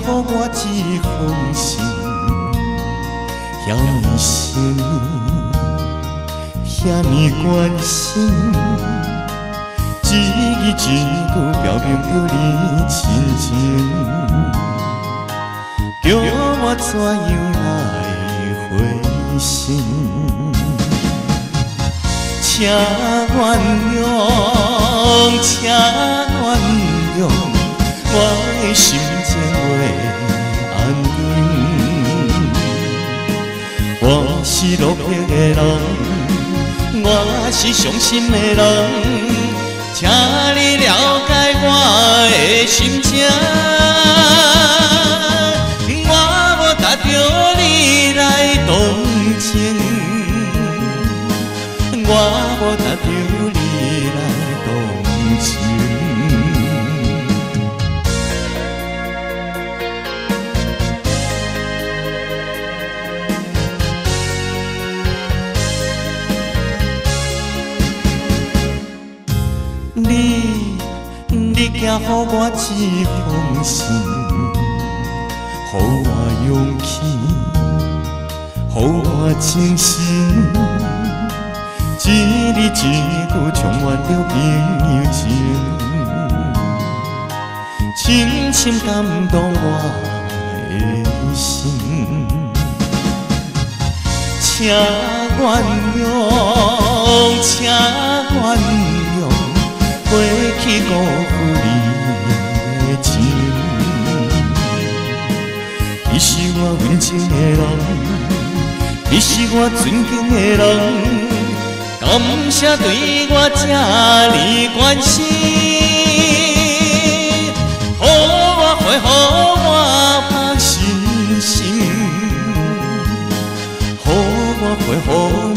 予我一封信，遐尼深，遐尼关心，一字一句表明着你亲情，叫我怎样来回信？请原谅，请原谅，我的心情袂安宁。我是落魄的人，我是伤心的人，请你了解我的心情。我无值得你来同情。我无值得你来同情。你寄予我一封信，予我勇气，予我精神。一字一句充满着朋友情，深深感动我的心。请原谅，请原谅，过去辜负你的情。你是我温情的人，你是我尊敬的人。感谢对我这呢关心，予我回，予我放心心，予我回，予